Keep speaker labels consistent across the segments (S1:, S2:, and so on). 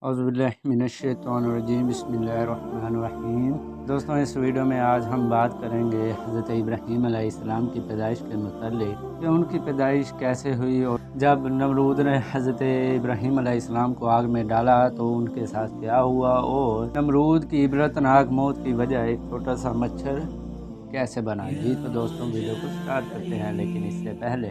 S1: औज़ुबिल्लाहिमिनश्शैतानिर्रजीम बिस्मिल्लाहिर्रहमानिर्रहीम। दोस्तों, इस वीडियो में आज हम बात करेंगे हज़रत इब्राहीम अलैहिस्सलाम की पैदाइश के मुताल्लिक़ कि उनकी पैदाइश कैसे हुई और जब नमरूद ने हज़रत इब्राहीम अलैहिस्सलाम को आग में डाला तो उनके साथ क्या हुआ और नमरूद की इबरतनाक मौत की वजह एक छोटा सा मच्छर कैसे बना। जी तो दोस्तों, वीडियो को स्टार्ट करते हैं, लेकिन इससे पहले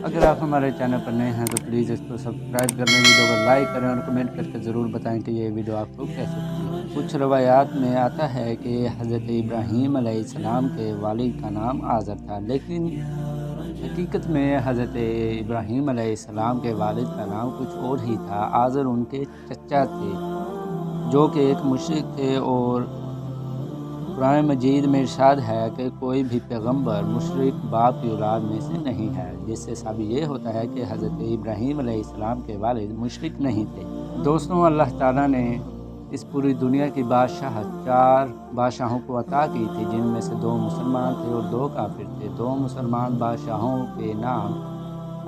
S1: अगर आप हमारे चैनल पर नए हैं तो प्लीज़ इसको सब्सक्राइब कर लें, वीडियो को लाइक करें और कमेंट करके ज़रूर बताएं कि ये वीडियो आपको कैसे लगी। कुछ रवायात में आता है कि हज़रत इब्राहीम अलैहिस्सलाम के वालिद का नाम आज़र था, लेकिन हकीकत में हज़रत इब्राहीम अलैहिस्सलाम के वालिद का नाम कुछ और ही था। आज़र उनके चचा थे जो कि एक मुशरिक थे, और कुरान मजीद में इरशाद है कि कोई भी पैगंबर मुशरिक बाप की औलाद में से नहीं है, जिससे साबित ये होता है कि हज़रत इब्राहीम अलैहिस्सलाम के वालिद मुशरिक नहीं थे। दोस्तों, अल्लाह ताला ने इस पूरी दुनिया की बादशाहत 4 बादशाहों को अता की थी, जिनमें से 2 मुसलमान थे और 2 काफिर थे। 2 मुसलमान बादशाहों के नाम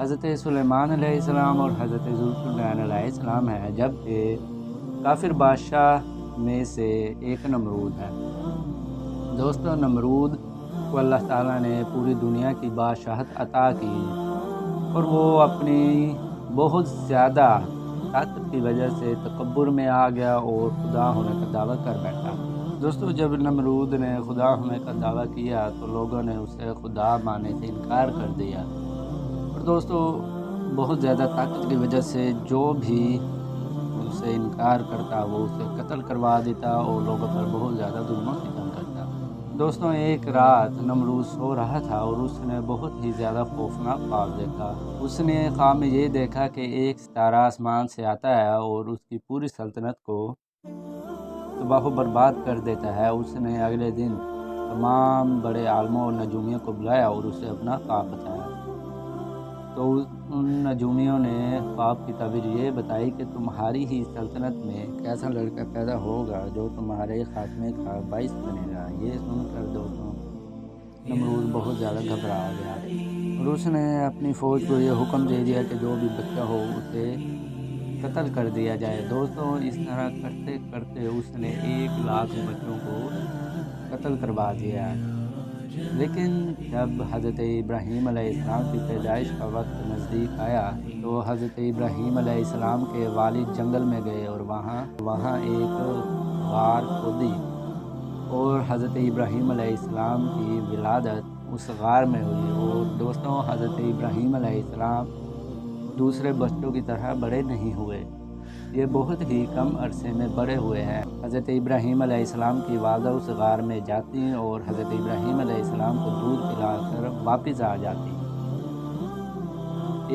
S1: हज़रत सुलेमान अलैहिस्सलाम और हज़रत ज़ुल्क़रनैन अलैहिस्सलाम है, जबकि काफिर बादशाह में से एक नमरूद है। दोस्तों, नमरूद को अल्लाह ताला ने पूरी दुनिया की बादशाहत अता की और वो अपनी बहुत ज़्यादा ताकत की वजह से तकब्बुर में आ गया और खुदा होने का दावा कर बैठा। दोस्तों, जब नमरूद ने खुदा होने का दावा किया तो लोगों ने उसे खुदा मानने से इनकार कर दिया। और दोस्तों, बहुत ज़्यादा ताकत की वजह से जो भी उससे इनकार करता वो उसे कत्ल करवा देता और लोगों पर बहुत ज़्यादा जुल्म सितम करता। दोस्तों, एक रात नमरूद सो रहा था और उसने बहुत ही ज़्यादा खौफनाक ख्वाब देखा। उसने ख्वाब में ये देखा कि एक सितारा आसमान से आता है और उसकी पूरी सल्तनत को तबाह बर्बाद कर देता है। उसने अगले दिन तमाम बड़े आलमों और नजूमियों को बुलाया और उसे अपना ख्वाब बताया। तो उन नजूमियों ने ख्वाब की ताबीर ये बताई कि तुम्हारी ही सल्तनत में एक ऐसा लड़का पैदा होगा जो तुम्हारे खात्मे का बाइस बनेगा। ये सुनकर दोस्तों नमरूद बहुत ज़्यादा घबरा गया और उसने अपनी फ़ौज को ये हुक्म दे दिया कि जो भी बच्चा हो उसे कत्ल कर दिया जाए। दोस्तों, इस तरह करते करते उसने 1 लाख बच्चों को कत्ल करवा दिया। लेकिन जब हज़रत इब्राहीम अलैहिस्सलाम की पैदाइश का वक्त नज़दीक आया तो हज़रत इब्राहीम अलैहिस्सलाम के वालिद जंगल में गए और वहाँ एक गार खोदी और हज़रत इब्राहीम अलैहिस्सलाम की विलादत उस गार में हुई। और दोस्तों, हज़रत इब्राहीम अलैहिस्सलाम दूसरे बच्चों की तरह बड़े नहीं हुए, ये बहुत ही कम अरसे में बड़े हुए हैं। हज़रत इब्राहीम अलैहिस्सलाम की वालदा उस गार में जाती और हज़रत इब्राहीम अलैहिस्सलाम को दूध पिलाकर वापस आ जाती।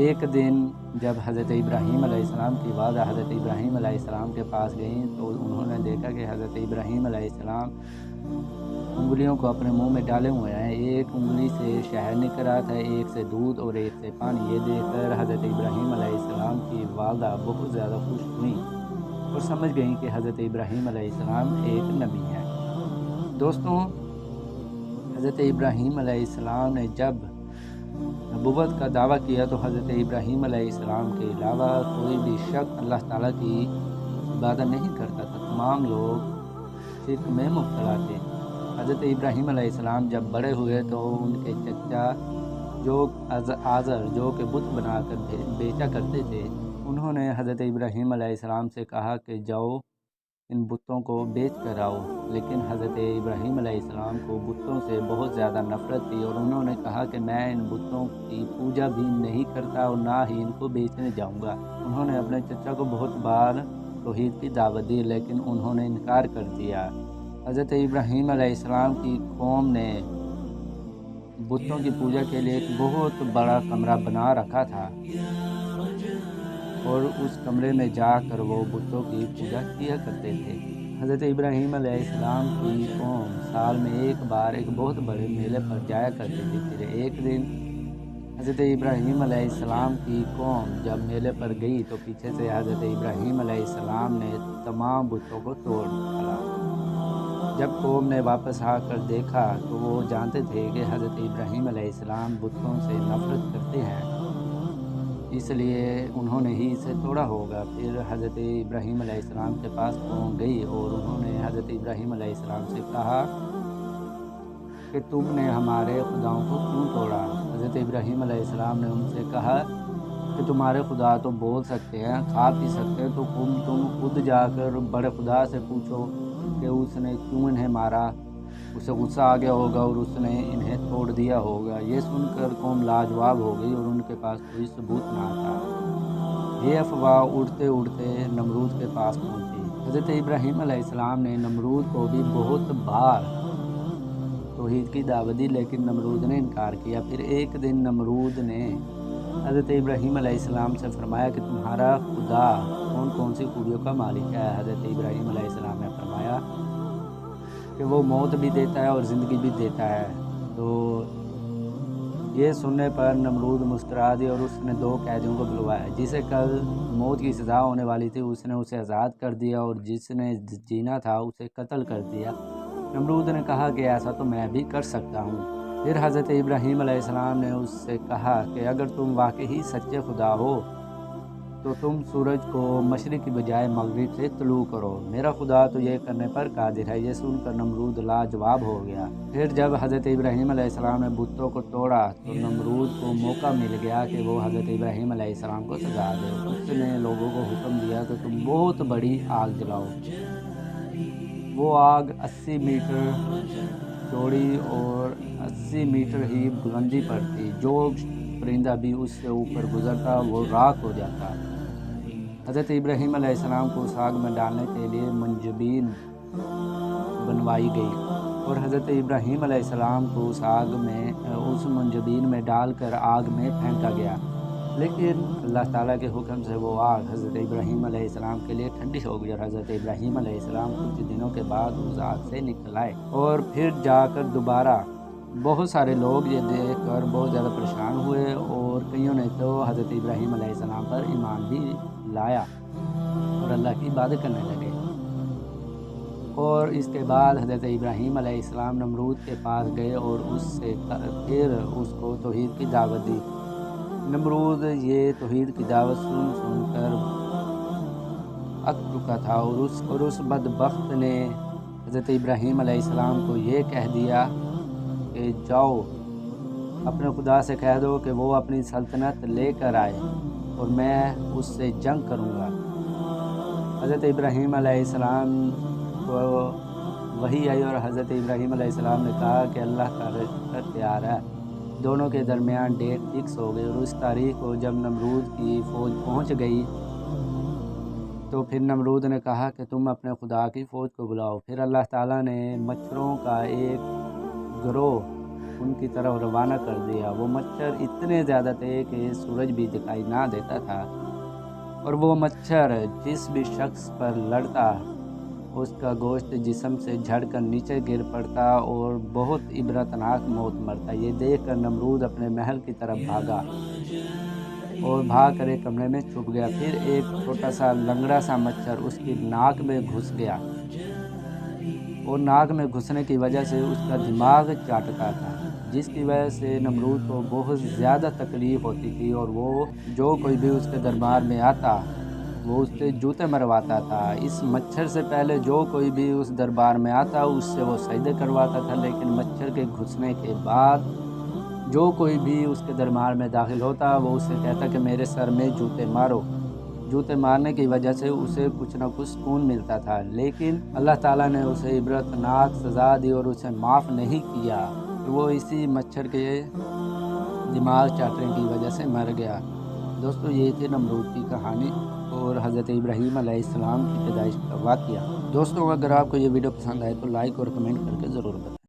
S1: एक दिन जब हज़रत इब्राहीम अलैहिस्सलाम की वालदा हज़रत इब्राहीम अलैहिस्सलाम के पास गई तो उन्होंने देखा कि हज़रत इब्राहीम अलैहिस्सलाम उंगलियों को अपने मुंह में डाले हुए हैं। एक उंगली से शहद निकल रहा था, एक से दूध और एक से पानी। ये देखकर हज़रत इब्राहीम अलैहिस्सलाम की वालदा बहुत ज़्यादा खुश हुई और समझ गई कि हज़रत इब्राहीम अलैहिस्सलाम एक नबी है। दोस्तों, हज़रत इब्राहीम अलैहिस्सलाम ने जब नबुव्वत का दावा किया तो हज़रत इब्राहीम अलैहिस्सलाम के अलावा कोई भी शख्स अल्लाह ताला की इबादत नहीं करता था। तमाम लोग शिर्क में मुब्तला थे। हज़रत इब्राहीम अलैहिस्सलाम जब बड़े हुए तो उनके चचा जो आज़र जो कि बुत बनाकर बेचा करते थे, उन्होंने हज़रत इब्राहीम अलैहिस्सलाम से कहा कि जाओ इन बुतों को बेच कर आओ। लेकिन हज़रत इब्राहीम अलैहिस्सलाम को बुतों से बहुत ज़्यादा नफ़रत थी और उन्होंने कहा कि मैं इन बुतों की पूजा भी नहीं करता और ना ही इनको बेचने जाऊंगा। उन्होंने अपने चचा को बहुत बार तौहीद की दावत दी, लेकिन उन्होंने इनकार कर दिया। हज़रत इब्राहीम अलैहिस्सलाम की कौम ने बुतों की पूजा के लिए एक बहुत बड़ा कमरा बना रखा था और उस कमरे में जाकर वो बुतों की पूजा किया करते थे। हज़रत इब्राहीम अलैहिस्सलाम की कौम साल में एक बार एक बहुत बड़े मेले पर जाया करती थी। फिर एक दिन हज़रत इब्राहीम अलैहिस्सलाम की कौम जब मेले पर गई तो पीछे से हज़रत इब्राहीम अलैहिस्सलाम ने तमाम बुतों को तोड़ डाला। जब कौम ने वापस आकर देखा तो वो जानते थे कि हज़रत इब्राहीम अलैहिस्सलाम बुतों से नफ़रत करते हैं। اس لیے انہوں نے ہی اسے توڑا ہوگا۔ پھر حضرت ابراہیم علیہ السلام کے پاس پہنچ گئی اور انہوں نے حضرت ابراہیم علیہ السلام سے کہا کہ تم نے ہمارے خداؤں کو کیوں توڑا؟ حضرت ابراہیم علیہ السلام نے ان سے کہا کہ تمہارے خدا تو بول سکتے ہیں، کھا پی سکتے ہیں، تو تم خود جا کر بڑے خدا سے پوچھو کہ اس نے کیوں انہیں مارا۔ اسے غصہ آ گیا ہوگا اور اس نے انہیں توڑ دیا ہوگا۔ یہ سن کر قوم لاجواب ہو گئی اور ان کے پاس کوئی ثبوت نہ تھا۔ یہ افواہ اڑتے اڑتے نمرود کے پاس پہنچی۔ حضرت ابراہیم علیہ السلام نے نمرود کو بھی بہت بار توحید کی دعوت دی، لیکن نمرود نے انکار کیا۔ پھر ایک دن نمرود نے حضرت ابراہیم علیہ السلام سے فرمایا کہ تمہارا خدا کون کون سی خوبیوں کا مالک ہے؟ حضرت ابراہیم علیہ السلام نے فرمایا کہ وہ موت بھی دیتا ہے اور زندگی بھی دیتا ہے۔ تو یہ سننے پر نمرود مسکرا دیا اور اس نے 2 قیدیوں کو بلوایا۔ جسے کل موت کی سزا ہونے والی تھی اس نے اسے آزاد کر دیا اور جس نے جینا تھا اسے قتل کر دیا۔ نمرود نے کہا کہ ایسا تو میں بھی کر سکتا ہوں۔ پھر حضرت ابراہیم علیہ السلام نے اس سے کہا کہ اگر تم واقعی سچے خدا ہو تو تم سورج کو مشرق کی بجائے مغرب سے طلوع کرو، میرا خدا تو یہ کرنے پر قادر ہے۔ یہ سن کر نمرود لاجواب ہو گیا۔ پھر جب حضرت ابراہیم علیہ السلام نے بتوں کو توڑا تو نمرود کو موقع مل گیا کہ وہ حضرت ابراہیم علیہ السلام کو سزا دے۔ اس نے لوگوں کو حکم دیا کہ تم بہت بڑی آگ جلاؤ۔ وہ آگ 80 میٹر چوڑی اور 80 میٹر ہی بلندی پر تھی۔ جو پرندہ بھی اس سے اوپر گزرتا وہ راکھ ہو جاتا۔ حضرت ابراہیم علیہ السلام کو اس آگ میں ڈالنے کے لیے منجبین بنوائی گئی اور حضرت ابراہیم علیہ السلام کو اس منجبین میں ڈال کر آگ میں پھینکا گیا، لیکن اللہ تعالیٰ کے حکم سے وہ آگ حضرت ابراہیم علیہ السلام کے لیے ٹھنڈی ہو گئی اور حضرت ابراہیم علیہ السلام کچھ دنوں کے بعد اس آگ سے نکل آئے اور پھر جا کر دوبارہ بہت سارے لوگ یہ دیکھ کر بہت زیادہ پریشان ہوئے اور کئیوں نے تو حضرت ابراہیم علیہ السلام پر ایمان بھی لایا اور اللہ کی عبادت کرنے لگے۔ اور اس کے بعد حضرت ابراہیم علیہ السلام نمرود کے پاس گئے اور پھر اس کو توحید کی دعوت دی۔ نمرود یہ توحید کی دعوت سن کر اک چکا تھا اور اس بدبخت نے حضرت ابراہیم علیہ السلام کو یہ کہہ دیا کہ جاؤ اپنے خدا سے کہہ دو کہ وہ اپنی سلطنت لے کر آئے اور میں اس سے جنگ کروں گا۔ حضرت ابراہیم علیہ السلام کو وحی آئی اور حضرت ابراہیم علیہ السلام نے کہا کہ اللہ کا رشتہ تیار ہے۔ دونوں کے درمیان ڈیٹ فکس ہو گئی اور اس تاریخ کو جب نمرود کی فوج پہنچ گئی تو پھر نمرود نے کہا کہ تم اپنے خدا کی فوج کو بلاؤ۔ پھر اللہ تعالیٰ نے مچھروں کا ایک گروہ ان کی طرف روانہ کر دیا۔ وہ مچھر اتنے زیادہ تھے کہ سورج بھی دکھائی نہ دیتا تھا اور وہ مچھر جس بھی شخص پر لڑتا اس کا گوشت جسم سے جھڑ کر نیچے گر پڑتا اور بہت عبرتناک موت مرتا۔ یہ دیکھ کر نمرود اپنے محل کی طرف بھاگا اور بھاگ کر ایک کمرے میں چھپ گیا۔ پھر ایک چھوٹا سا لنگڑا سا مچھر اس کی ناک میں گھس گیا اور ناک میں گھسنے کی وجہ سے اس کا دماغ چاٹتا تھا، جس کی وجہ سے نمرود کو بہت زیادہ تکلیف ہوتی تھی اور وہ جو کوئی بھی اس کے دربار میں آتا وہ اس سے جوتے مرواتا تھا۔ اس مچھر سے پہلے جو کوئی بھی اس دربار میں آتا اس سے وہ سجدے کرواتا تھا، لیکن مچھر کے گھسنے کے بعد جو کوئی بھی اس کے دربار میں داخل ہوتا وہ اسے کہتا کہ میرے سر میں جوتے مارو۔ جوتے مارنے کی وجہ سے اسے کچھ نہ کچھ سکون ملتا تھا، لیکن اللہ تعالیٰ نے اسے عبرتناک سزا دی اور اسے معاف نہیں کیا۔ وہ اسی مچھر کے دماغ چاٹنے کی وجہ سے مر گیا۔ دوستو یہ تھی نمرود کی کہانی اور حضرت ابراہیم علیہ السلام کی پیدائش کا واقعہ۔ دوستوں اگر آپ کو یہ ویڈیو پسند آئے تو لائک اور کمنٹ کر کے ضرور بتائیں۔